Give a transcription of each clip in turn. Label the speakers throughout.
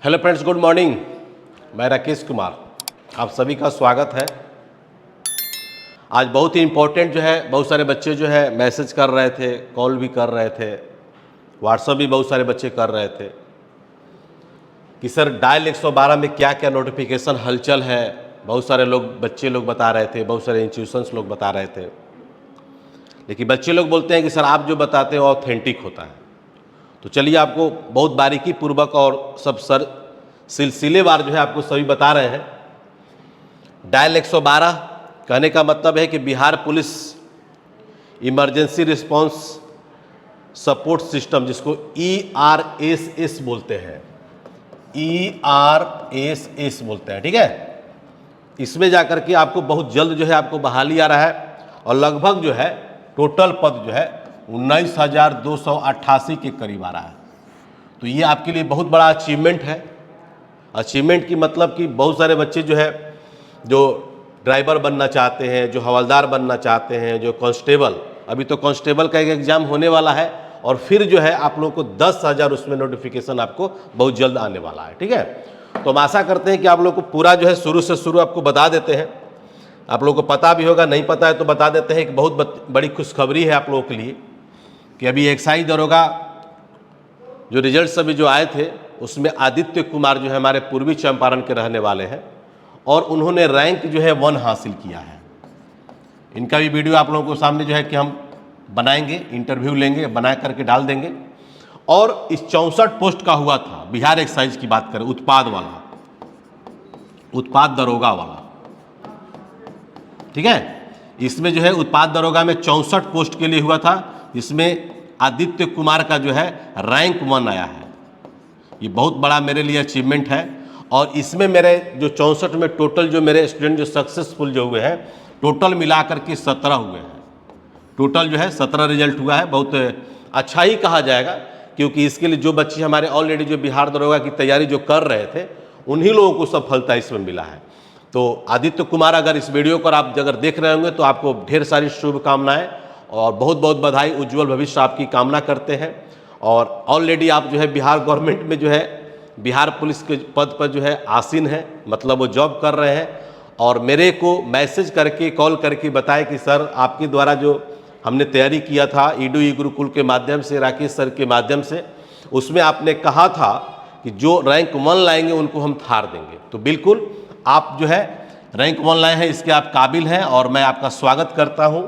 Speaker 1: Hello friends, good morning. मैं राकेश कुमार, आप सभी का स्वागत है। आज बहुत ही इम्पोर्टेंट जो है, बहुत सारे बच्चे जो है मैसेज कर रहे थे, कॉल भी कर रहे थे, व्हाट्सएप भी बहुत सारे बच्चे कर रहे थे कि सर डायल 112 में क्या क्या नोटिफिकेशन हलचल है। बहुत सारे बच्चे लोग बता रहे थे, बहुत सारे इंस्टीट्यूशंस लोग बता रहे थे, लेकिन बच्चे लोग बोलते हैं कि सर आप जो बताते हो ऑथेंटिक होता है। तो चलिए आपको बहुत बारीकी पूर्वक और सब सिलसिलेवार जो है आपको सभी बता रहे हैं। डायल 112 कहने का मतलब है कि Bihar police emergency response support system, जिसको ERSS बोलते हैं, ERSS बोलते हैं, ठीक है। इसमें जाकर के आपको बहुत जल्द जो है आपको बहाली आ रहा है और लगभग जो है टोटल पद जो है 19,288 के करीब आ रहा है। तो ये आपके लिए बहुत बड़ा अचीवमेंट है। अचीवमेंट की मतलब कि बहुत सारे बच्चे जो है जो ड्राइवर बनना चाहते हैं, जो हवलदार बनना चाहते हैं, जो कांस्टेबल, अभी तो कांस्टेबल का एक एग्ज़ाम होने वाला है और फिर जो है आप लोगों को 10,000 उसमें नोटिफिकेशन आपको बहुत जल्द आने वाला है, ठीक है। तो हम आशा करते हैं कि आप लोग को पूरा जो है शुरू से शुरू आपको बता देते हैं। आप लोगों को पता भी होगा, नहीं पता है तो बता देते हैं। एक बहुत बड़ी खुशखबरी है आप लोगों के लिए कि अभी एक्साइज दरोगा जो रिजल्ट्स अभी जो आए थे उसमें आदित्य कुमार जो है हमारे पूर्वी चंपारण के रहने वाले हैं और उन्होंने रैंक जो है 1 हासिल किया है। इनका भी वीडियो आप लोगों को सामने जो है कि हम बनाएंगे, इंटरव्यू लेंगे, बना करके डाल देंगे। और इस 64 पोस्ट का हुआ था, बिहार एक्साइज की बात करें, उत्पाद वाला, उत्पाद दरोगा वाला, ठीक है। इसमें जो है उत्पाद दरोगा में 64 पोस्ट के लिए हुआ था, जिसमें आदित्य कुमार का जो है रैंक 1 आया है। ये बहुत बड़ा मेरे लिए अचीवमेंट है। और इसमें मेरे जो 64 में टोटल जो मेरे स्टूडेंट जो सक्सेसफुल जो हुए हैं, टोटल मिला करके 17 हुए हैं। टोटल जो है 17 रिजल्ट हुआ है। बहुत अच्छा ही कहा जाएगा, क्योंकि इसके लिए जो बच्चे हमारे ऑलरेडी जो बिहार दरोगा की तैयारी जो कर रहे थे उन्हीं लोगों को सफलता इसमें मिला है। तो आदित्य कुमार, अगर इस वीडियो को आप अगर देख रहे होंगे तो आपको ढेर सारी शुभकामनाएं और बहुत बहुत बधाई, उज्जवल भविष्य आपकी कामना करते हैं। और ऑलरेडी आप जो है बिहार गवर्नमेंट में जो है बिहार पुलिस के पद पर जो है आसीन है, मतलब वो जॉब कर रहे हैं। और मेरे को मैसेज करके, कॉल करके बताए कि सर आपके द्वारा जो हमने तैयारी किया था ईडू ई गुरुकुल के माध्यम से, राकेश सर के माध्यम से, उसमें आपने कहा था कि जो रैंक 1 लाएंगे उनको हम थार देंगे। तो बिल्कुल आप जो है रैंक 1 लाए हैं, इसके आप काबिल हैं और मैं आपका स्वागत करता हूं।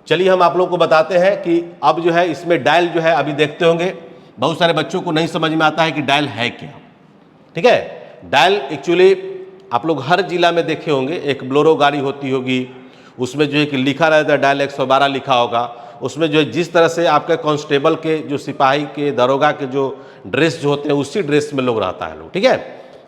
Speaker 1: चलिए हम आप लोगों को बताते हैं कि अब जो है इसमें डायल जो है, अभी देखते होंगे बहुत सारे बच्चों को नहीं समझ में आता है कि डायल है क्या, ठीक है। डायल एक्चुअली आप लोग हर जिला में देखे होंगे, एक ब्लोरो गाड़ी होती होगी, उसमें जो है कि लिखा रहता है डायल 112 लिखा होगा। उसमें जो है जिस तरह से आपके कांस्टेबल के, जो सिपाही के, दरोगा के जो ड्रेस जो होते हैं उसी ड्रेस में लोग रहता है लोग, ठीक है,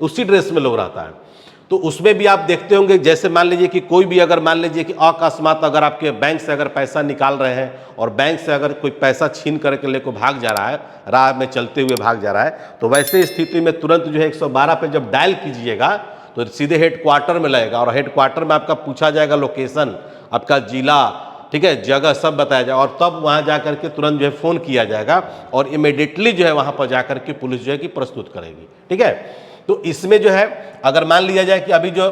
Speaker 1: उसी ड्रेस में लोग रहता है। तो उसमें भी आप देखते होंगे, जैसे मान लीजिए कि कोई भी, अगर मान लीजिए कि अकस्मात अगर आपके बैंक से अगर पैसा निकाल रहे हैं और बैंक से अगर कोई पैसा छीन करके लेकर भाग जा रहा है, राह में चलते हुए भाग जा रहा है, तो वैसे स्थिति में तुरंत जो है 112 पे जब डायल कीजिएगा तो सीधे हेडक्वार्टर में लगेगा और हेडक्वार्टर में आपका पूछा जाएगा लोकेशन, आपका जिला, ठीक है, जगह सब बताया जाएगा और तब वहाँ जा करके तुरंत जो है फ़ोन किया जाएगा और इमीडिएटली जो है वहाँ पर जा करके पुलिस जो है कि प्रस्तुत करेगी, ठीक है। तो इसमें जो है अगर मान लिया जाए कि अभी जो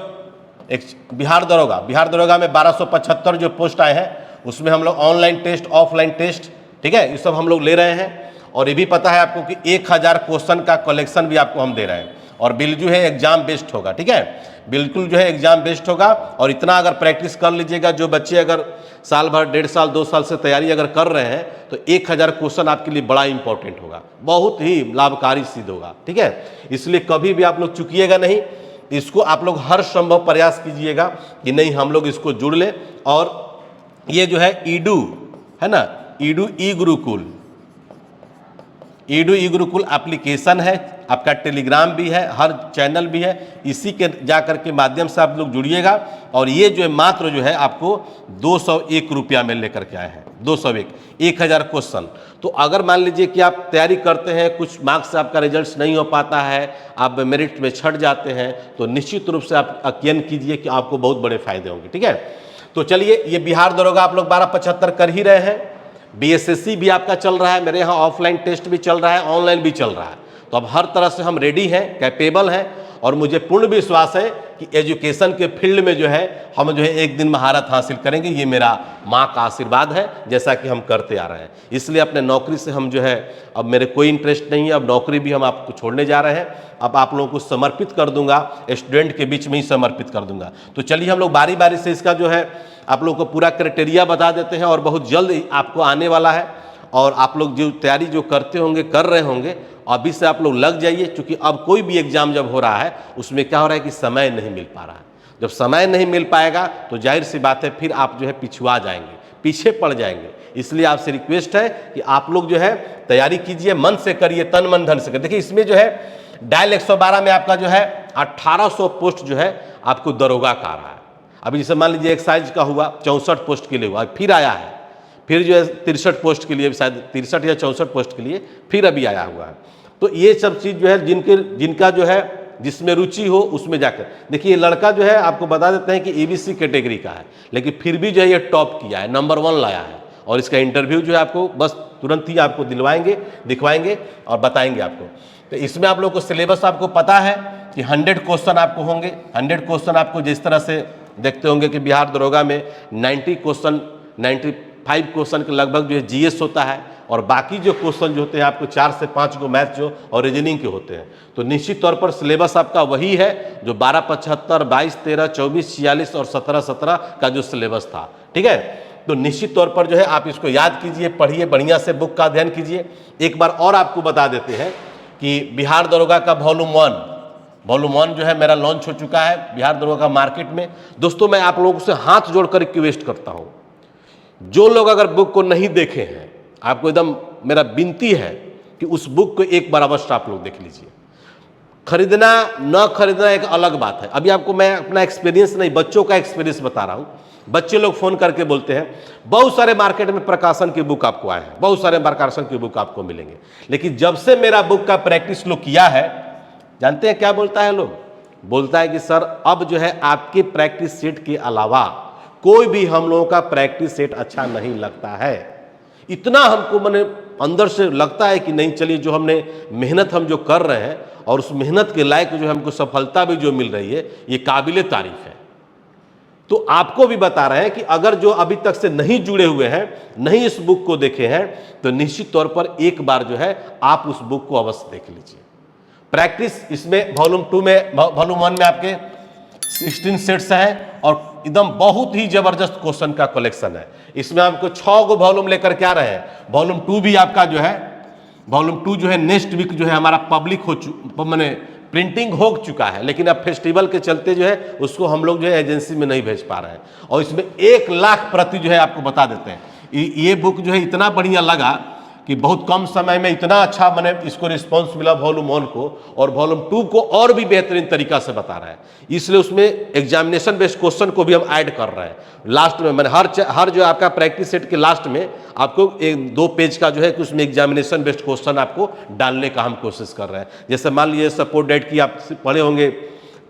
Speaker 1: एक बिहार दरोगा में 1275 जो पोस्ट आए हैं, उसमें हम लोग ऑनलाइन टेस्ट, ऑफलाइन टेस्ट, ठीक है, ये सब हम लोग ले रहे हैं। और ये भी पता है आपको कि 1000 क्वेश्चन का कलेक्शन भी आपको हम दे रहे हैं और बिल्कुल है एग्जाम बेस्ड होगा, ठीक है, बिल्कुल जो है एग्जाम बेस्ड होगा। और इतना अगर प्रैक्टिस कर लीजिएगा, जो बच्चे अगर साल भर, 1.5 साल, 2 साल से तैयारी अगर कर रहे हैं, तो 1000 क्वेश्चन आपके लिए बड़ा इंपॉर्टेंट होगा, बहुत ही लाभकारी सिद्ध होगा, ठीक है। इसलिए कभी भी आप लोग चुकिएगा नहीं, इसको आप लोग हर संभव प्रयास कीजिएगा कि नहीं हम लोग इसको जुड़ लें। और ये जो है ईडू है ना, ईडू ई गुरुकुल, ईडू ई गुरुकुल एप्लीकेशन है, आपका टेलीग्राम भी है, हर चैनल भी है, इसी के जाकर के माध्यम से आप लोग जुड़िएगा। और ये जो है मात्र जो है आपको 201 रुपया में लेकर के आए हैं, 201, 1000 क्वेश्चन। तो अगर मान लीजिए कि आप तैयारी करते हैं, कुछ मार्क्स से आपका रिजल्ट नहीं हो पाता है, आप मेरिट में छट जाते हैं, तो निश्चित रूप से आप यकीन कीजिए कि आपको बहुत बड़े फायदे होंगे, ठीक है। तो चलिए, ये बिहार दरोगा आप लोग 1275 कर ही रहे हैं, BSSC भी आपका चल रहा है, मेरे यहाँ ऑफलाइन टेस्ट भी चल रहा है, ऑनलाइन भी चल रहा है। तो अब हर तरह से हम रेडी हैं, कैपेबल हैं, और मुझे पूर्ण विश्वास है कि एजुकेशन के फील्ड में जो है हम जो है एक दिन महारत हासिल करेंगे। ये मेरा माँ का आशीर्वाद है, जैसा कि हम करते आ रहे हैं। इसलिए अपने नौकरी से हम जो है, अब मेरे कोई इंटरेस्ट नहीं है, अब नौकरी भी हम आपको छोड़ने जा रहे हैं। अब आप लोगों को समर्पित कर दूंगा, स्टूडेंट के बीच में ही समर्पित कर दूंगा। तो चलिए हम लोग बारी बारी से इसका जो है आप लोगों को पूरा क्राइटेरिया बता देते हैं, और बहुत जल्द आपको आने वाला है। और आप लोग जो तैयारी जो करते होंगे, कर रहे होंगे, अभी से आप लोग लग जाइए, क्योंकि अब कोई भी एग्जाम जब हो रहा है उसमें क्या हो रहा है कि समय नहीं मिल पा रहा है। जब समय नहीं मिल पाएगा तो जाहिर सी बात है फिर आप जो है पिछुआ जाएंगे, पीछे पड़ जाएंगे। इसलिए आपसे रिक्वेस्ट है कि आप लोग जो है तैयारी कीजिए, मन से करिए, तन मन धन से करिए। देखिए इसमें जो है डायल 112 में आपका जो है 1800 पोस्ट जो है आपको दरोगा का आ रहा है। अभी जैसे मान लीजिए एक्साइज का हुआ 64 पोस्ट के लिए हुआ, फिर आया है, फिर जो है 63 पोस्ट के लिए, शायद 63 या 64 पोस्ट के लिए फिर अभी आया हुआ है। तो ये सब चीज़ जो है जिनका जो है जिसमें रुचि हो उसमें जाकर देखिए। लड़का जो है आपको बता देते हैं कि एबीसी कैटेगरी का है, लेकिन फिर भी जो है ये टॉप किया है, नंबर 1 लाया है। और इसका इंटरव्यू जो है आपको बस तुरंत ही आपको दिखवाएंगे और बताएंगे आपको। तो इसमें आप लोग को सिलेबस आपको पता है कि 100 क्वेश्चन आपको होंगे। 100 क्वेश्चन आपको जिस तरह से देखते होंगे कि बिहार दरोगा में 95 क्वेश्चन के लगभग जो है जीएस होता है, और बाकी जो क्वेश्चन जो होते हैं आपको 4 से 5 को मैथ जो और रीजनिंग के होते हैं। तो निश्चित तौर पर सिलेबस आपका वही है जो 12, 75, 22, 13, 24, 46 और 17, 17 का जो सिलेबस था, ठीक है। तो निश्चित तौर पर जो है आप इसको याद कीजिए, पढ़िए, बढ़िया से बुक का अध्ययन कीजिए। एक बार और आपको बता देते हैं कि बिहार दरोगा का वॉल्यूम 1 जो है मेरा लॉन्च हो चुका है बिहार दरोगा का मार्केट में। दोस्तों मैं आप लोगों से हाथ जोड़कर रिक्वेस्ट करता हूँ, जो लोग अगर बुक को नहीं देखे हैं, आपको एकदम मेरा विनती है कि उस बुक को एक बार अवश्य आप लोग देख लीजिए। खरीदना न खरीदना एक अलग बात है। अभी आपको मैं अपना एक्सपीरियंस नहीं, बच्चों का एक्सपीरियंस बता रहा हूँ। बच्चे लोग फोन करके बोलते हैं बहुत सारे मार्केट में प्रकाशन की बुक आपको आए हैं, बहुत सारे प्रकाशन की बुक आपको मिलेंगे, लेकिन जब से मेरा बुक का प्रैक्टिस लोग किया है, जानते हैं क्या बोलता है लोग? बोलता है कि सर अब जो है आपके प्रैक्टिस सेट के अलावा कोई भी हम लोगों का प्रैक्टिस सेट अच्छा नहीं लगता है। इतना हमको मैंने अंदर से लगता है कि नहीं, चलिए जो हमने मेहनत हम जो कर रहे हैं और उस मेहनत के लायक जो हमको सफलता भी जो मिल रही है, ये काबिले तारीफ है। तो आपको भी बता रहे हैं कि अगर जो अभी तक से नहीं जुड़े हुए हैं, नहीं इस बुक को देखे हैं, तो निश्चित तौर पर एक बार जो है आप उस बुक को अवश्य देख लीजिए। प्रैक्टिस इसमें वॉल्यूम 1 में आपके 16 सेट्स हैं और एकदम बहुत ही जबरदस्त क्वेश्चन का कलेक्शन है। इसमें आपको 6 गो वॉल्यूम लेकर के आ रहे हैं। वॉल्यूम 2 भी आपका जो है, वॉल्यूम 2 जो है नेक्स्ट वीक जो है हमारा पब्लिक मैंने प्रिंटिंग हो चुका है, लेकिन अब फेस्टिवल के चलते जो है उसको हम लोग जो है एजेंसी में नहीं भेज पा रहे हैं। और इसमें 1 लाख प्रति जो है आपको बता देते हैं। ये बुक जो है इतना बढ़िया लगा कि बहुत कम समय में इतना अच्छा मैंने इसको रिस्पॉन्स मिला वॉल्यूम 1 को, और वॉल्यूम 2 को और भी बेहतरीन तरीका से बता रहा है। इसलिए उसमें एग्जामिनेशन बेस्ड क्वेश्चन को भी हम ऐड कर रहे हैं। लास्ट में मैंने हर जो आपका प्रैक्टिस सेट के लास्ट में आपको 1-2 पेज का जो है कि उसमें एग्जामिनेशन बेस्ड क्वेश्चन आपको डालने का हम कोशिश कर रहे हैं। जैसे मान लीजिए सपोर्ट डेट की आप पढ़े होंगे,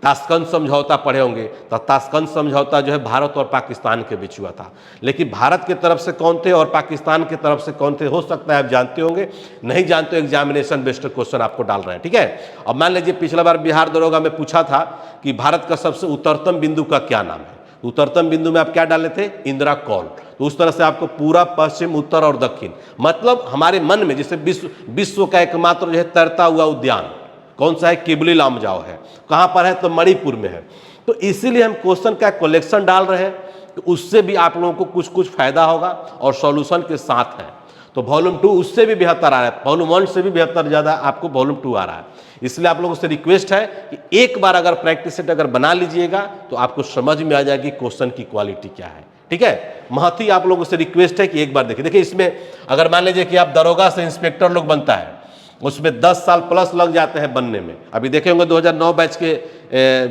Speaker 1: ताशकंद समझौता पढ़े होंगे, तो ताशकंद समझौता जो है भारत और पाकिस्तान के बीच हुआ था, लेकिन भारत की तरफ से कौन थे और पाकिस्तान की तरफ से कौन थे हो सकता है आप जानते होंगे, नहीं जानते हो एग्जामिनेशन बेस्ड क्वेश्चन आपको डाल रहे हैं, ठीक है। अब मान लीजिए पिछला बार बिहार दरोगा में पूछा था कि भारत का सबसे उत्तरतम बिंदु का क्या नाम है। उत्तरतम बिंदु में आप क्या डाले थे? इंदिरा कॉल। तो उस तरह से आपको पूरा पश्चिम, उत्तर और दक्षिण, मतलब हमारे मन में जैसे विश्व का एकमात्र जो है तैरता हुआ उद्यान कौन सा है? किबली लामजाओ है। कहाँ पर है? तो मणिपुर में है। तो इसीलिए हम क्वेश्चन का कलेक्शन डाल रहे हैं, तो उससे भी आप लोगों को कुछ फायदा होगा और सॉल्यूशन के साथ है। तो वॉल्यूम 2 उससे भी बेहतर आ रहा है, वॉल्यूम 1 से भी बेहतर ज़्यादा आपको वॉल्यूम 2 आ रहा है। इसलिए आप लोगों से रिक्वेस्ट है कि एक बार अगर प्रैक्टिस सेट अगर बना लीजिएगा तो आपको समझ में आ जाएगी क्वेश्चन की क्वालिटी क्या है, ठीक है। महती आप लोगों से रिक्वेस्ट है कि एक बार देखिए इसमें अगर मान लीजिए कि आप दरोगा से इंस्पेक्टर लोग बनता है, उसमें 10 साल प्लस लग जाते हैं बनने में। अभी देखे होंगे 2009 बैच के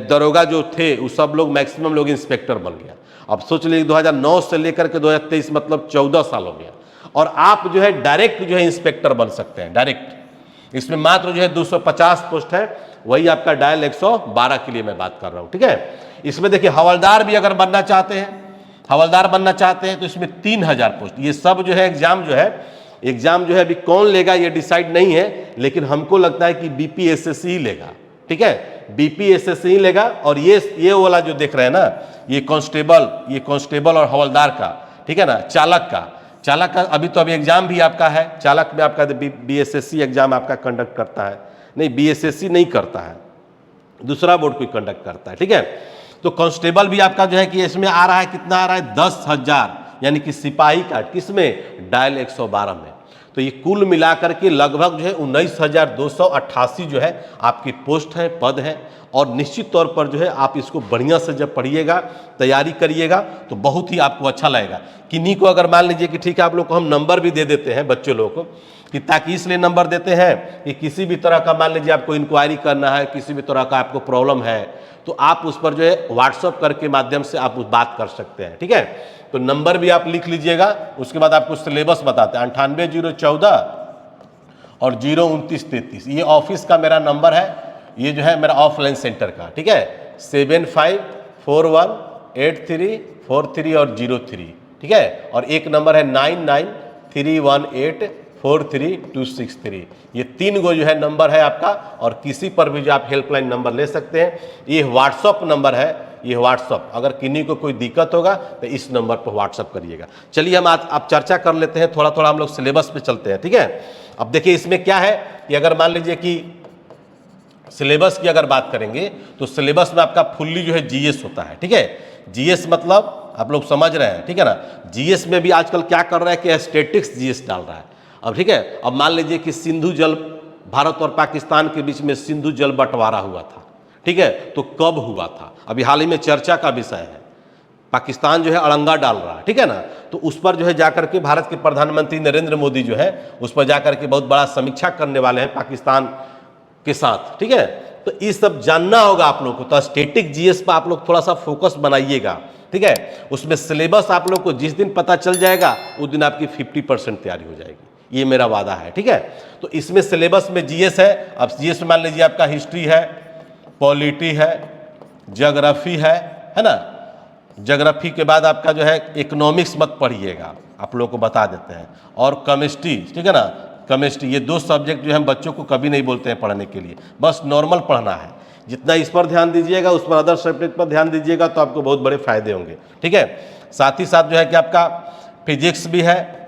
Speaker 1: दरोगा जो थे वो सब लोग मैक्सिमम लोग इंस्पेक्टर बन गया। अब सोच लीजिए 2009 से लेकर के 2023 मतलब 14 साल हो गया, और आप जो है डायरेक्ट जो है इंस्पेक्टर बन सकते हैं डायरेक्ट। इसमें मात्र जो है 250 पोस्ट है, वही आपका डायल 112 के लिए मैं बात कर रहा हूँ, ठीक है। इसमें देखिए हवलदार भी अगर बनना चाहते हैं, तो इसमें 3000 पोस्ट। ये सब जो है एग्जाम जो है एग्जाम जो है अभी कौन लेगा ये डिसाइड नहीं है, लेकिन हमको लगता है कि बीपीएसएससी ही लेगा। ठीक है, बीपीएसएससी ही लेगा। और ये वाला जो देख रहे हैं ना, ये कांस्टेबल और हवलदार का, ठीक है ना, चालक का अभी एग्जाम भी आपका है। चालक में आपका बीएसएससी एग्जाम आपका कंडक्ट करता है, नहीं बीएसएससी नहीं करता है, दूसरा बोर्ड कोई कंडक्ट करता है। ठीक है, तो कांस्टेबल भी आपका जो है कि इसमें आ रहा है, कितना आ रहा है, 10,000, यानी कि सिपाही का, किसमें, डायल 112 में। तो ये कुल मिलाकर के लगभग जो है 19,288 जो है आपकी पोस्ट है, पद है। और निश्चित तौर पर जो है आप इसको बढ़िया से जब पढ़िएगा, तैयारी करिएगा, तो बहुत ही आपको अच्छा लगेगा। किन्हीं को अगर मान लीजिए कि ठीक है, आप लोग को हम नंबर भी दे देते हैं बच्चों लोगों को, कि ताकि इसलिए नंबर देते हैं कि किसी भी तरह का मान लीजिए आपको इंक्वायरी करना है, किसी भी तरह का आपको प्रॉब्लम है, तो आप उस पर जो है व्हाट्सअप करके माध्यम से आप उस बात कर सकते हैं। ठीक है, तो नंबर भी आप लिख लीजिएगा। उसके बाद आपको सिलेबस बताते हैं, 98,014 और 02933, ये ऑफिस का मेरा नंबर है। ये जो है मेरा ऑफलाइन सेंटर का, ठीक है, 75418343 और 03, ठीक है। और एक नंबर है 9931843263। ये 3 गो जो है नंबर है आपका। और किसी पर भी जो आप हेल्पलाइन नंबर ले सकते हैं। ये व्हाट्सअप नंबर है, ये व्हाट्सअप, अगर किन्हीं को कोई दिक्कत होगा तो इस नंबर पर व्हाट्सअप करिएगा। चलिए हम आज आप चर्चा कर लेते हैं, थोड़ा थोड़ा हम लोग सिलेबस पे चलते हैं। ठीक है, अब देखिए इसमें क्या है कि अगर मान लीजिए कि सिलेबस की अगर बात करेंगे तो सिलेबस में आपका फुल्ली जो है जीएस होता है। ठीक है, जीएस मतलब आप लोग समझ रहे हैं, ठीक है ना। जीएस में भी आजकल क्या कर रहा है कि स्टैटिक्स जीएस डाल रहा है। अब ठीक है, अब मान लीजिए कि सिंधु जल, भारत और पाकिस्तान के बीच में सिंधु जल बंटवारा हुआ था, ठीक है, तो कब हुआ था, अभी हाल ही में चर्चा का विषय है। पाकिस्तान जो है अड़ंगा डाल रहा है, ठीक है ना, तो उस पर जो है जाकर के भारत के प्रधानमंत्री नरेंद्र मोदी जो है उस पर जाकर के बहुत बड़ा समीक्षा करने वाले हैं पाकिस्तान के साथ। ठीक है, तो ये सब जानना होगा आप लोग को। तो स्टैटिक जीएस पर आप लोग थोड़ा सा फोकस बनाइएगा। ठीक है, उसमें सिलेबस आप लोग को जिस दिन पता चल जाएगा उस दिन आपकी 50% तैयारी हो जाएगी, ये मेरा वादा है। ठीक है, तो इसमें सिलेबस में जीएस है। अब जीएस में मान लीजिए आपका हिस्ट्री है, पॉलिटी है, ज्योग्राफी है ना। ज्योग्राफी के बाद आपका जो है इकोनॉमिक्स मत पढ़िएगा, आप लोगों को बता देते हैं। और केमिस्ट्री, ठीक है ना, केमिस्ट्री, ये 2 सब्जेक्ट जो हम बच्चों को कभी नहीं बोलते हैं पढ़ने के लिए, बस नॉर्मल पढ़ना है। जितना इस पर ध्यान दीजिएगा उस पर अदर सब्जेक्ट पर ध्यान दीजिएगा तो आपको बहुत बड़े फायदे होंगे। ठीक है, साथ ही साथ जो है कि आपका फिजिक्स भी है,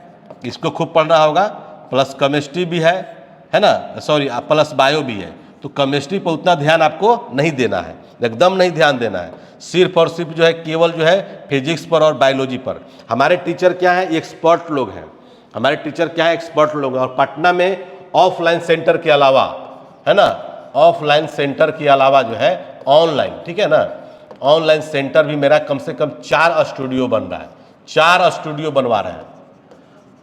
Speaker 1: इसको खूब पढ़ना होगा, प्लस केमिस्ट्री भी है ना, सॉरी प्लस बायो भी है। तो केमिस्ट्री पर उतना ध्यान आपको नहीं देना है, एकदम नहीं ध्यान देना है, सिर्फ और सिर्फ जो है केवल जो है फिजिक्स पर और बायोलॉजी पर। हमारे टीचर क्या है, एक्सपर्ट लोग हैं, हमारे टीचर क्या है, एक्सपर्ट लोग हैं। और पटना में ऑफलाइन सेंटर के अलावा, है ना, ऑफलाइन सेंटर के अलावा जो है ऑनलाइन, ठीक है ना, ऑनलाइन सेंटर भी मेरा कम से कम 4 स्टूडियो बन रहा है, 4 स्टूडियो बनवा रहे हैं।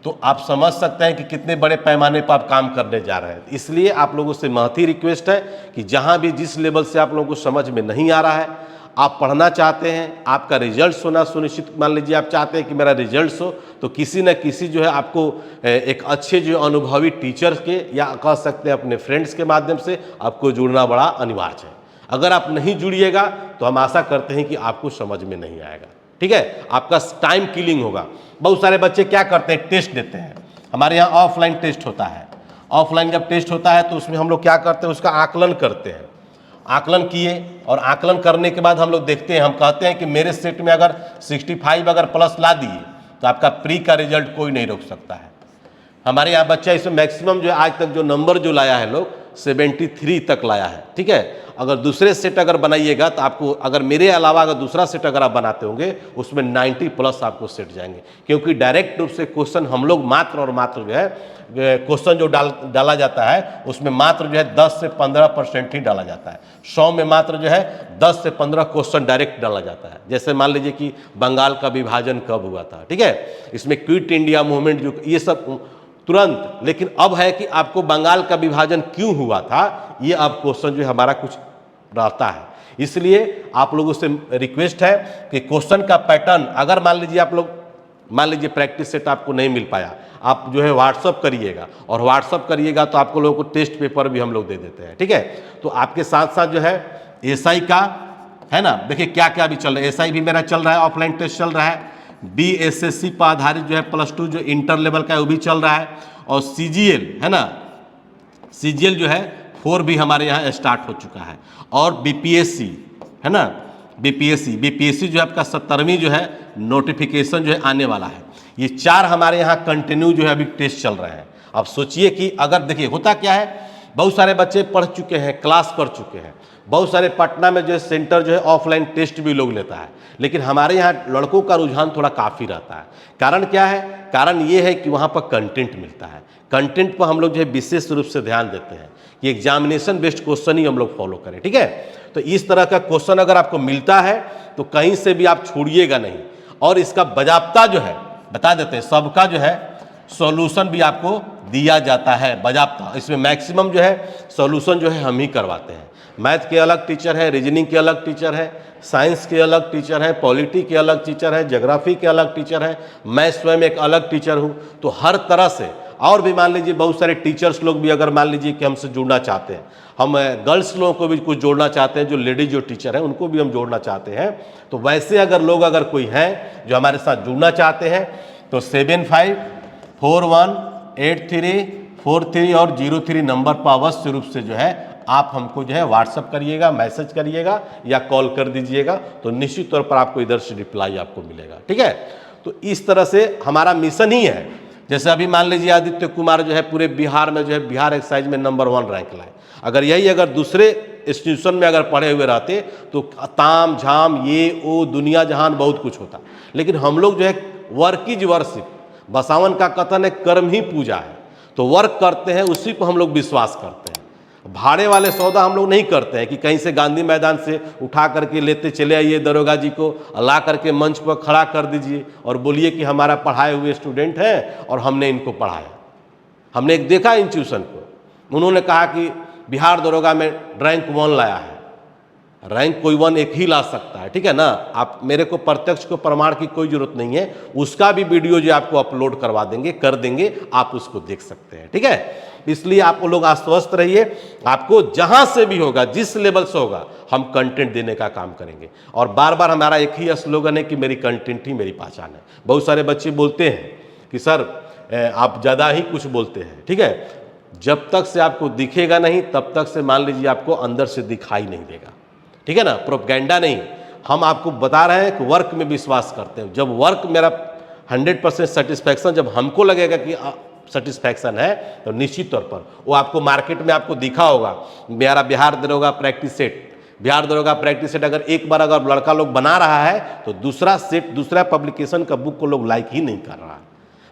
Speaker 1: तो आप समझ सकते हैं कि कितने बड़े पैमाने पर आप काम करने जा रहे हैं। इसलिए आप लोगों से महती रिक्वेस्ट है कि जहां भी जिस लेवल से आप लोगों को समझ में नहीं आ रहा है, आप पढ़ना चाहते हैं, आपका रिजल्ट होना सुनिश्चित, मान लीजिए आप चाहते हैं कि मेरा रिजल्ट हो, तो किसी न किसी जो है आपको एक अच्छे जो अनुभवी टीचर के या कह सकते हैं अपने फ्रेंड्स के माध्यम से आपको जुड़ना बड़ा अनिवार्य है। अगर आप नहीं जुड़िएगा तो हम आशा करते हैं कि आपको समझ में नहीं आएगा। ठीक है, आपका टाइम किलिंग होगा। बहुत सारे बच्चे क्या करते हैं, टेस्ट देते हैं। हमारे यहाँ ऑफलाइन टेस्ट होता है। ऑफलाइन जब टेस्ट होता है तो उसमें हम लोग क्या करते हैं, उसका आकलन करते हैं। आकलन किए और आकलन करने के बाद हम लोग देखते हैं, हम कहते हैं कि मेरे सेट में अगर 65 अगर प्लस ला दिए तो आपका प्री का रिजल्ट कोई नहीं रोक सकता है। हमारे यहाँ बच्चा इसमें मैक्सिमम जो आज तक जो नंबर जो लाया है लोग 73 तक लाया है। ठीक है, अगर दूसरे सेट अगर बनाइएगा तो आपको, अगर मेरे अलावा अगर दूसरा सेट अगर आप बनाते होंगे उसमें 90 प्लस आपको सेट जाएंगे। क्योंकि डायरेक्ट रूप से क्वेश्चन हम लोग मात्र और मात्र जो है क्वेश्चन जो डाला जाता है उसमें मात्र जो है 10 से 15% ही डाला जाता है। 100 में मात्र जो है 10 से 15 क्वेश्चन डायरेक्ट डाला जाता है। जैसे मान लीजिए कि बंगाल का विभाजन कब हुआ था, ठीक है, इसमें क्विट इंडिया मूवमेंट जो, ये सब तुरंत। लेकिन अब है कि आपको बंगाल का विभाजन क्यों हुआ था, ये अब क्वेश्चन जो हमारा कुछ रहता है। इसलिए आप लोगों से रिक्वेस्ट है कि क्वेश्चन का पैटर्न, अगर मान लीजिए आप लोग, मान लीजिए प्रैक्टिस सेट आपको नहीं मिल पाया, आप जो है व्हाट्सअप करिएगा, और व्हाट्सअप करिएगा तो आपको लोगों को टेस्ट पेपर भी हम लोग दे देते हैं। ठीक है, तो आपके साथ साथ जो है एसआई का है ना, देखिए क्या क्या भी चल रहा है। एसआई भी मेरा चल रहा है, ऑफलाइन टेस्ट चल रहा है। बीएसएससी पर आधारित जो है +2 जो इंटर लेवल का है वो भी चल रहा है। और सीजीएल है ना, सीजीएल जो है 4 भी हमारे यहाँ स्टार्ट हो चुका है। और बीपीएससी है ना, बीपीएससी जो है आपका 70वीं जो है नोटिफिकेशन जो है आने वाला है। ये 4 हमारे यहाँ कंटिन्यू जो है अभी टेस्ट चल रहे हैं। अब सोचिए कि अगर देखिए होता क्या है, बहुत सारे बच्चे पढ़ चुके हैं, क्लास कर चुके हैं, बहुत सारे पटना में जो है सेंटर जो है ऑफलाइन टेस्ट भी लोग लेता है, लेकिन हमारे यहाँ लड़कों का रुझान थोड़ा काफ़ी रहता है। कारण क्या है? कारण ये है कि वहाँ पर कंटेंट मिलता है। कंटेंट पर हम लोग जो है विशेष रूप से ध्यान देते हैं कि एग्जामिनेशन बेस्ड क्वेश्चन ही हम लोग फॉलो करें, ठीक है। तो इस तरह का क्वेश्चन अगर आपको मिलता है तो कहीं से भी आप छोड़िएगा नहीं, और इसका बाजाप्ता जो है बता देते हैं, सबका जो है सॉल्यूशन भी आपको दिया जाता है बाजाप्ता। इसमें मैक्सिमम जो है सॉल्यूशन जो है हम ही करवाते हैं। मैथ के अलग टीचर है, रीजनिंग के अलग टीचर है, साइंस के अलग टीचर है, पॉलिटी के अलग टीचर है, ज्योग्राफी के अलग टीचर है, मैं स्वयं एक अलग टीचर हूँ। तो हर तरह से, और भी मान लीजिए बहुत सारे टीचर्स लोग भी अगर मान लीजिए कि हमसे जुड़ना चाहते हैं, हम गर्ल्स लोगों को भी कुछ जोड़ना चाहते हैं, जो लेडीज जो टीचर हैं उनको भी हम जोड़ना चाहते हैं। तो वैसे अगर लोग अगर कोई हैं जो हमारे साथ जुड़ना चाहते हैं तो 75418343 और 03 नंबर पर अवश्य रूप से जो है आप हमको जो है व्हाट्सअप करिएगा, मैसेज करिएगा या कॉल कर दीजिएगा, तो निश्चित तौर पर आपको इधर से रिप्लाई आपको मिलेगा, ठीक है। तो इस तरह से हमारा मिशन ही है। जैसे अभी मान लीजिए आदित्य कुमार जो है पूरे बिहार में जो है बिहार एक्साइज में नंबर 1 रैंक लाए। अगर दूसरे इंस्टीट्यूशन में अगर पढ़े हुए रहते तो ताम झाम ये वो दुनिया जहान बहुत कुछ होता, लेकिन हम लोग जो है वर्क इज वर्शिप, बसावन का कथन है कर्म ही पूजा है। तो वर्क करते हैं, उसी को हम लोग विश्वास करते हैं। भाड़े वाले सौदा हम लोग नहीं करते हैं कि कहीं से गांधी मैदान से उठा करके लेते चले आइए दरोगा जी को, ला करके मंच पर खड़ा कर दीजिए और बोलिए कि हमारा पढ़ाए हुए स्टूडेंट हैं और हमने इनको पढ़ाया। हमने एक देखा इंस्टीट्यूशन को, उन्होंने कहा कि बिहार दरोगा में रैंक 1 लाया है। रैंक कोई 1 एक ही ला सकता है, ठीक है ना। आप मेरे को प्रत्यक्ष को प्रमाण की कोई जरूरत नहीं है, उसका भी वीडियो जो आपको अपलोड करवा देंगे, कर देंगे, आप उसको देख सकते हैं, ठीक है। इसलिए आप लोग आश्वस्त रहिए, आपको जहां से भी होगा, जिस लेवल से होगा, हम कंटेंट देने का काम करेंगे। और बार बार हमारा एक ही स्लोगन है कि मेरी कंटेंट ही मेरी पहचान है। बहुत सारे बच्चे बोलते हैं कि सर आप ज़्यादा ही कुछ बोलते हैं, ठीक है। जब तक से आपको दिखेगा नहीं तब तक से मान लीजिए आपको अंदर से दिखाई नहीं देगा, ठीक है ना। प्रोपेगेंडा नहीं, हम आपको बता रहे हैं कि वर्क में विश्वास करते हैं। जब वर्क मेरा 100% सेटिस्फैक्शन, जब हमको लगेगा कि सेटिस्फैक्शन है, तो निश्चित तौर पर वो आपको मार्केट में आपको दिखा होगा। मेरा बिहार दरोगा प्रैक्टिस सेट, बिहार दरोगा प्रैक्टिस सेट अगर एक बार अगर लड़का लोग बना रहा है तो दूसरा सेट, दूसरा पब्लिकेशन का बुक को लोग लाइक ही नहीं कर रहा है।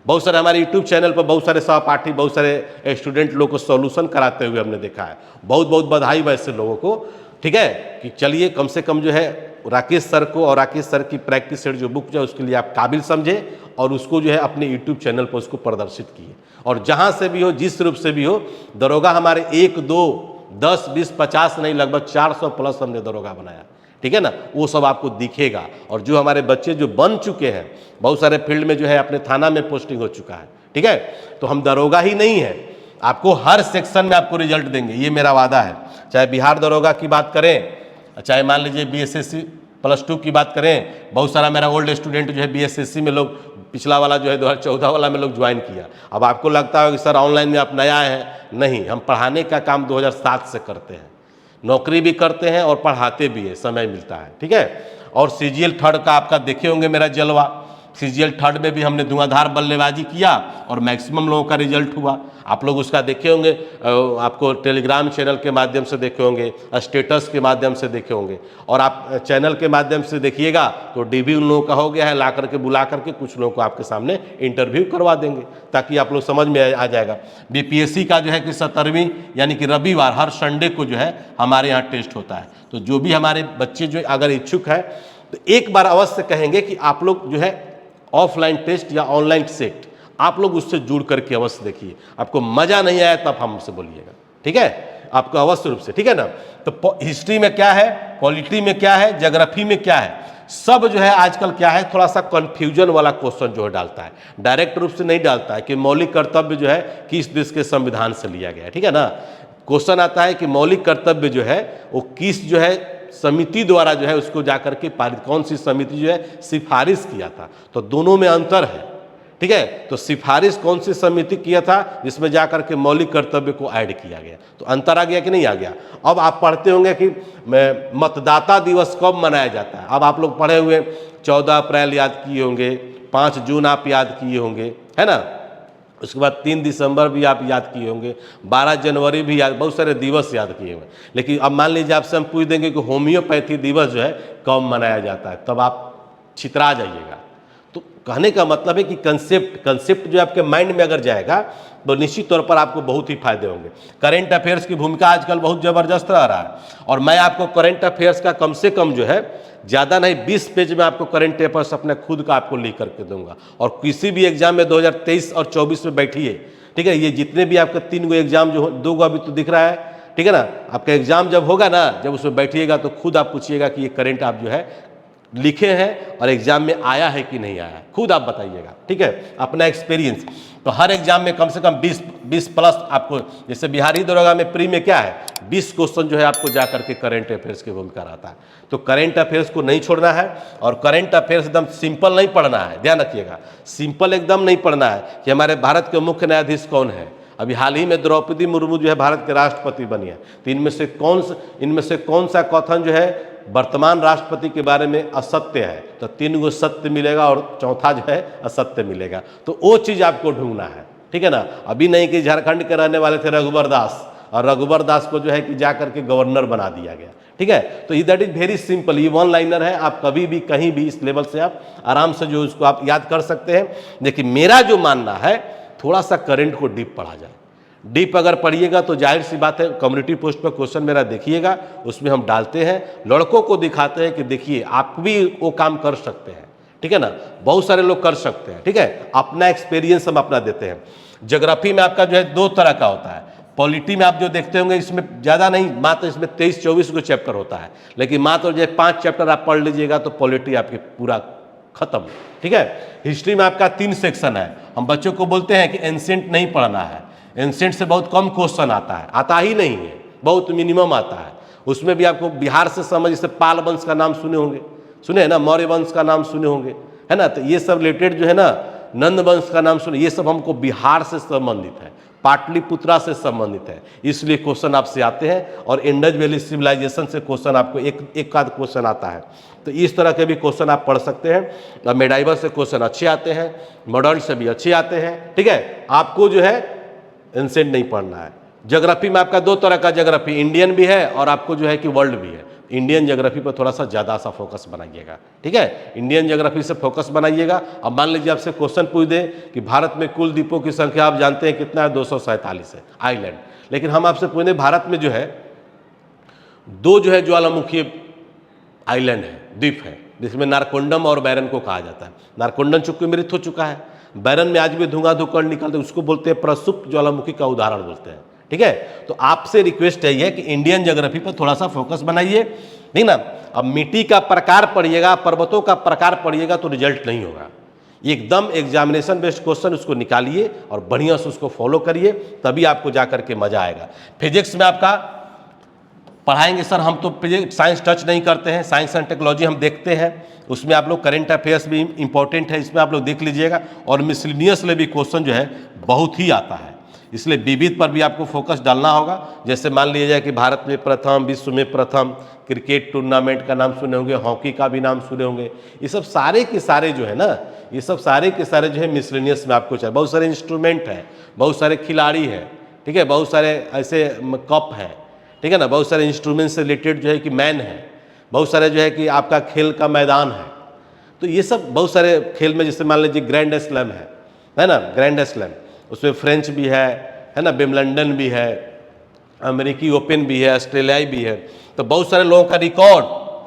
Speaker 1: बहुत सारे हमारे यूट्यूब चैनल पर बहुत सारे सहपाठी, बहुत सारे स्टूडेंट लोग को सॉल्यूशन कराते हुए हमने देखा है। बहुत बहुत बधाई वैसे लोगों को, ठीक है, कि चलिए कम से कम जो है राकेश सर को और राकेश सर की प्रैक्टिस सेट जो बुक जो है उसके लिए आप काबिल समझे और उसको जो है अपने यूट्यूब चैनल पर उसको प्रदर्शित किए। और जहाँ से भी हो, जिस रूप से भी हो, दरोगा हमारे 1, 2, 10, 20, 50 नहीं, लगभग 400 प्लस हमने दरोगा बनाया, ठीक है ना। वो सब आपको दिखेगा। और जो हमारे बच्चे जो बन चुके हैं, बहुत सारे फील्ड में जो है अपने थाना में पोस्टिंग हो चुका है, ठीक है। तो हम दरोगा ही नहीं है, आपको हर सेक्शन में आपको रिजल्ट देंगे, ये मेरा वादा है। चाहे बिहार दरोगा की बात करें, चाहे मान लीजिए BSSC +2 की बात करें। बहुत सारा मेरा ओल्ड स्टूडेंट जो है BSSC में लोग, पिछला वाला जो है 2014 वाला में लोग ज्वाइन किया। अब आपको लगता है कि सर ऑनलाइन में आप नया हैं, नहीं, हम पढ़ाने का काम 2007 से करते हैं, नौकरी भी करते हैं और पढ़ाते भी हैं, समय मिलता है, ठीक है। और CGL 3rd का आपका देखे होंगे मेरा जलवा, CGL 3rd में भी हमने धुआंधार बल्लेबाजी किया और मैक्सिमम लोगों का रिजल्ट हुआ। आप लोग उसका देखे होंगे, आपको टेलीग्राम चैनल के माध्यम से देखे होंगे, स्टेटस के माध्यम से देखे होंगे, और आप चैनल के माध्यम से देखिएगा तो DB उन लोगों का हो गया है, ला करके बुला करके कुछ लोगों को आपके सामने इंटरव्यू करवा देंगे ताकि आप लोग समझ में आ जाएगा। BPSC का जो है कि 70वीं यानी कि रविवार, हर संडे को जो है हमारे यहाँ टेस्ट होता है। तो जो भी हमारे बच्चे जो अगर इच्छुक है तो एक बार अवश्य कहेंगे कि आप लोग जो है ऑफलाइन टेस्ट या ऑनलाइन सेट आप लोग उससे जुड़ करके अवश्य देखिए। आपको मजा नहीं आया तब हमसे बोलिएगा, ठीक है, आपको अवश्य रूप से, ठीक है ना। तो हिस्ट्री में क्या है, पॉलिटी में क्या है, ज्योग्राफी में क्या है, सब जो है आजकल क्या है, थोड़ा सा कंफ्यूजन वाला क्वेश्चन जो है डालता है, डायरेक्ट रूप से नहीं डालता है कि मौलिक कर्तव्य जो है किस देश के संविधान से लिया गया है, ठीक है ना। क्वेश्चन आता है कि मौलिक कर्तव्य जो है वो किस जो है समिति द्वारा जो है उसको जाकर के पारित, कौन सी समिति जो है सिफारिश किया था। तो दोनों में अंतर है, ठीक है। तो सिफारिश कौन सी समिति किया था, जिसमें जाकर के मौलिक कर्तव्य को ऐड किया गया। तो अंतर आ गया कि नहीं आ गया। अब आप पढ़ते होंगे कि मतदाता दिवस कब मनाया जाता है। अब आप लोग पढ़े हुए 14 अप्रैल याद किए होंगे, 5 जून आप याद किए होंगे, है ना। उसके बाद 3 दिसंबर भी आप याद किए होंगे, 12 जनवरी भी याद, बहुत सारे दिवस याद किए होंगे। लेकिन अब मान लीजिए आपसे हम पूछ देंगे कि होम्योपैथी दिवस जो है कब मनाया जाता है, तब आप छितरा जाइएगा। तो कहने का मतलब है कि कंसेप्ट जो आपके माइंड में अगर जाएगा तो निश्चित तौर पर आपको बहुत ही फायदे होंगे। करेंट अफेयर्स की भूमिका आजकल बहुत ज़बरदस्त रह रहा है, और मैं आपको करेंट अफेयर्स का कम से कम जो है ज़्यादा नहीं 20 पेज में आपको करेंट अफेयर्स अपने खुद का आपको लिख करके दूंगा। और किसी भी एग्जाम में 2023 और 24 में बैठिए, ठीक है। ये जितने भी आपके 3 गो एग्जाम जो 2 गो अभी तो दिख रहा है, ठीक है ना। आपका एग्जाम जब होगा ना, जब उसमें बैठिएगा तो खुद आप पूछिएगा कि ये करेंट आप जो है लिखे हैं और एग्जाम में आया है कि नहीं आया, खुद आप बताइएगा, ठीक है, अपना एक्सपीरियंस। तो हर एग्जाम में कम से कम 20 प्लस आपको, जैसे बिहारी दरोगा में प्री में क्या है 20 क्वेश्चन जो है आपको जाकर के करेंट अफेयर्स की भूमिका रहता है। तो करेंट अफेयर्स को नहीं छोड़ना है, और करेंट अफेयर्स एकदम सिंपल नहीं पढ़ना है, ध्यान रखिएगा। सिंपल एकदम नहीं पढ़ना है कि हमारे भारत के मुख्य न्यायाधीश कौन है। अभी हाल ही में द्रौपदी मुर्मू जो है भारत के राष्ट्रपति बनी है। तो इनमें से कौन सा कथन जो है वर्तमान राष्ट्रपति के बारे में असत्य है, तो 3 गो सत्य मिलेगा और चौथा जो है असत्य मिलेगा। तो वो चीज़ आपको ढूंढना है, ठीक है ना। अभी नहीं कि झारखंड के रहने वाले थे रघुवर दास, और रघुवर दास को जो है कि जाकर के गवर्नर बना दिया गया, ठीक है। तो दैट इज वेरी सिंपल, ये 1 लाइनर है, आप कभी भी कहीं भी इस लेवल से आप आराम से जो उसको आप याद कर सकते हैं। लेकिन मेरा जो मानना है थोड़ा सा करंट को डीप पढ़ा जाए। डीप अगर पढ़िएगा तो जाहिर सी बात है कम्युनिटी पोस्ट पर क्वेश्चन मेरा देखिएगा, उसमें हम डालते हैं, लड़कों को दिखाते हैं कि देखिए आप भी वो काम कर सकते हैं, ठीक है ना। बहुत सारे लोग कर सकते हैं, ठीक है। अपना एक्सपीरियंस हम अपना देते हैं। ज्योग्राफी में आपका जो है 2 तरह का होता है। पॉलिटी में आप जो देखते होंगे इसमें ज़्यादा नहीं, मात्र इसमें 23-24 को चैप्टर होता है, लेकिन मात्र जो 5 चैप्टर आप पढ़ लीजिएगा तो पॉलिटी आपकी पूरा खत्म, ठीक है। हिस्ट्री में आपका 3 सेक्शन है। हम बच्चों को बोलते हैं कि एंशिएंट नहीं पढ़ना है, एंशिएंट से बहुत कम क्वेश्चन आता है, आता ही नहीं है, बहुत मिनिमम आता है। उसमें भी आपको बिहार से समझ, जैसे पाल वंश का नाम सुने होंगे, सुने है ना, मौर्य वंश का नाम सुने होंगे, है ना। तो ये सब रिलेटेड जो है ना, नंद वंश का नाम सुने, ये सब हमको बिहार से संबंधित है, पाटलिपुत्रा से संबंधित है, इसलिए क्वेश्चन आपसे आते हैं। और इंडस वैली सिविलाइजेशन से क्वेश्चन आपको एक आध क्वेश्चन आता है। तो इस तरह के भी क्वेश्चन आप पढ़ सकते हैं। मेडाइवर से क्वेश्चन अच्छे आते हैं, मॉडर्न से भी अच्छे आते हैं, ठीक है। आपको जो है एंशिएंट नहीं पढ़ना है। ज्योग्राफी में आपका 2 तरह का ज्योग्राफी, इंडियन भी है और आपको जो है कि वर्ल्ड भी है। इंडियन ज्योग्राफी पर थोड़ा सा ज़्यादा सा फोकस बनाइएगा, ठीक है। इंडियन ज्योग्राफी से फोकस बनाइएगा। अब मान लीजिए आपसे क्वेश्चन पूछ दें कि भारत में कुल द्वीपों की संख्या आप जानते हैं कितना है, 247 है आइलैंड। लेकिन हम आपसे पूछ दें भारत में जो है 2 जो है ज्वालामुखी आइलैंड है, द्वीप है, जिसमें नारकोंडम और बैरन को कहा जाता है। नारकोंडम चूंकि मृत हो चुका है, बैरन में आज भी धुआं धुकड़ निकलते, उसको बोलते हैं प्रसुप्त ज्वालामुखी का उदाहरण बोलते हैं, ठीक है। तो आपसे रिक्वेस्ट है कि इंडियन ज्योग्राफी पर थोड़ा सा फोकस बनाइए, ठीक ना। अब मिट्टी का प्रकार पढ़िएगा, पर्वतों का प्रकार पढ़िएगा तो रिजल्ट नहीं होगा। एकदम एग्जामिनेशन बेस्ड क्वेश्चन उसको निकालिए और बढ़िया से उसको फॉलो करिए, तभी आपको जाकर के मजा आएगा। फिजिक्स में आपका पढ़ाएंगे सर, हम तो फिजिक्स साइंस टच नहीं करते हैं, साइंस एंड टेक्नोलॉजी हम देखते हैं, उसमें आप लोग करेंट अफेयर्स भी इंपॉर्टेंट है, इसमें आप लोग देख लीजिएगा। और मिसलिनियस में भी क्वेश्चन जो है बहुत ही आता है, इसलिए विविध पर भी आपको फोकस डालना होगा। जैसे मान लिया जाए कि भारत में प्रथम, विश्व में प्रथम क्रिकेट टूर्नामेंट का नाम सुने होंगे, हॉकी का भी नाम सुने होंगे, ये सब सारे के सारे जो है ना, ये सब सारे के सारे जो है मिसलिनियस में आपको चाहिए। बहुत सारे इंस्ट्रूमेंट हैं, बहुत सारे खिलाड़ी हैं, ठीक है, बहुत सारे ऐसे कप हैं, ठीक है ना, बहुत सारे इंस्ट्रूमेंट से रिलेटेड जो है कि मैन है, बहुत सारे जो है कि आपका खेल का मैदान है। तो ये सब बहुत सारे खेल में, जैसे मान लीजिए ग्रैंड स्लैम है ना, ग्रैंड स्लैम, उसमें फ्रेंच भी है ना, विम्बलडन भी है, अमेरिकी ओपन भी है, ऑस्ट्रेलियाई भी है। तो बहुत सारे लोगों का रिकॉर्ड,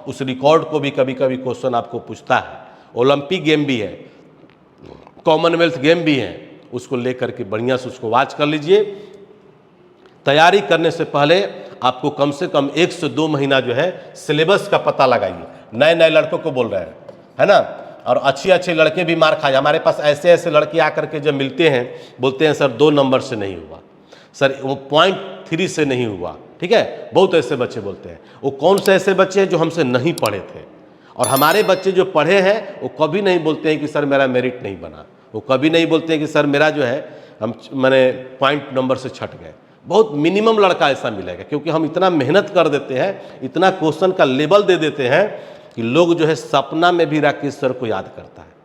Speaker 1: उस रिकॉर्ड को भी कभी कभी क्वेश्चन आपको पूछता है। ओलंपिक गेम भी है, कॉमनवेल्थ गेम भी है, उसको लेकर के बढ़िया से उसको वॉच कर लीजिए। तैयारी करने से पहले आपको कम से कम 1 से 2 महीना जो है सिलेबस का पता लगाइए। नए नए लड़कों को बोल रहे हैं, है ना, और अच्छे लड़के भी मार खाए। हमारे पास ऐसे लड़के आकर के जब मिलते हैं बोलते हैं सर 2 नंबर से नहीं हुआ, सर वो 0.3 से नहीं हुआ, ठीक है। बहुत ऐसे बच्चे बोलते हैं। वो कौन से ऐसे बच्चे हैं जो हमसे नहीं पढ़े थे, और हमारे बच्चे जो पढ़े हैं वो कभी नहीं बोलते हैं कि सर मेरा मेरिट नहीं बना। वो कभी नहीं बोलते कि सर मेरा जो है हम मैंने पॉइंट नंबर से छट गए। बहुत मिनिमम लड़का ऐसा मिलेगा, क्योंकि हम इतना मेहनत कर देते हैं, इतना क्वेश्चन का लेवल दे देते हैं कि लोग जो है सपना में भी राकेश सर को याद करता है।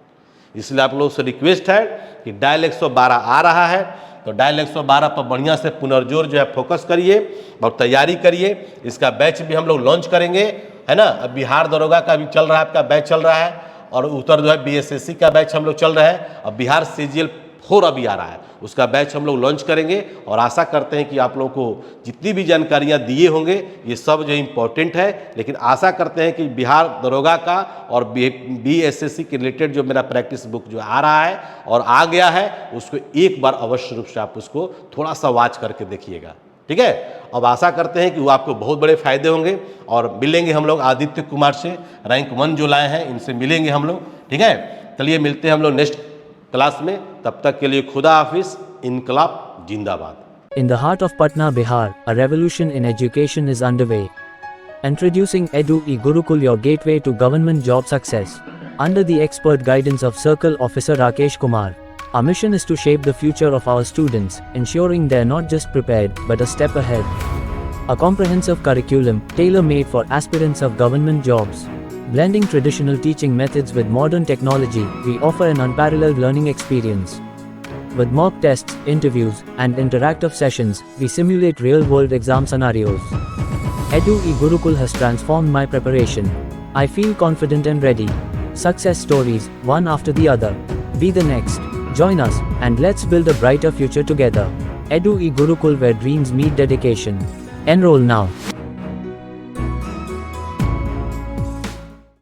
Speaker 1: इसलिए आप लोगों से रिक्वेस्ट है कि डायल 112 आ रहा है, तो डायल 112 पर बढ़िया से पुनर्जोर जो है फोकस करिए और तैयारी करिए। इसका बैच भी हम लोग लॉन्च करेंगे, है ना। अब बिहार दरोगा का भी चल रहा है, आपका बैच चल रहा है, और उत्तर जो है BSSC का बैच हम लोग चल रहा है। अब बिहार CGL 4 अभी आ रहा है, उसका बैच हम लोग लॉन्च करेंगे। और आशा करते हैं कि आप लोगों को जितनी भी जानकारियां दिए होंगे ये सब जो इम्पोर्टेंट है, लेकिन आशा करते हैं कि बिहार दरोगा का और BSSC के रिलेटेड जो मेरा प्रैक्टिस बुक जो आ रहा है और आ गया है, उसको एक बार अवश्य रूप से आप उसको थोड़ा सा वॉच करके देखिएगा, ठीक है। अब आशा करते हैं कि वो आपको बहुत बड़े फायदे होंगे। और मिलेंगे हम लोग आदित्य कुमार से, रैंक 1 जो लाए हैं, इनसे मिलेंगे हम लोग, ठीक है। चलिए मिलते हैं हम लोग नेक्स्ट क्लास में, तब तक के लिए खुदा हाफिज, इनकलाब जिंदाबाद।
Speaker 2: In the heart of Patna, Bihar, a revolution in education is underway. Introducing Edu-E-Gurukul, your gateway to government job success. Under the expert guidance of Circle Officer Rakesh Kumar, our mission is to shape the future of our students, ensuring they're not just prepared, but a step ahead. A comprehensive curriculum, tailor-made for aspirants of government jobs. Blending traditional teaching methods with modern technology, we offer an unparalleled learning experience. With mock tests, interviews, and interactive sessions, we simulate real-world exam scenarios. Edu-E-Gurukul has transformed my preparation. I feel confident and ready. Success stories, one after the other. Be the next. Join us, and let's build a brighter future together. Edu-E-Gurukul, where dreams meet dedication. Enroll now.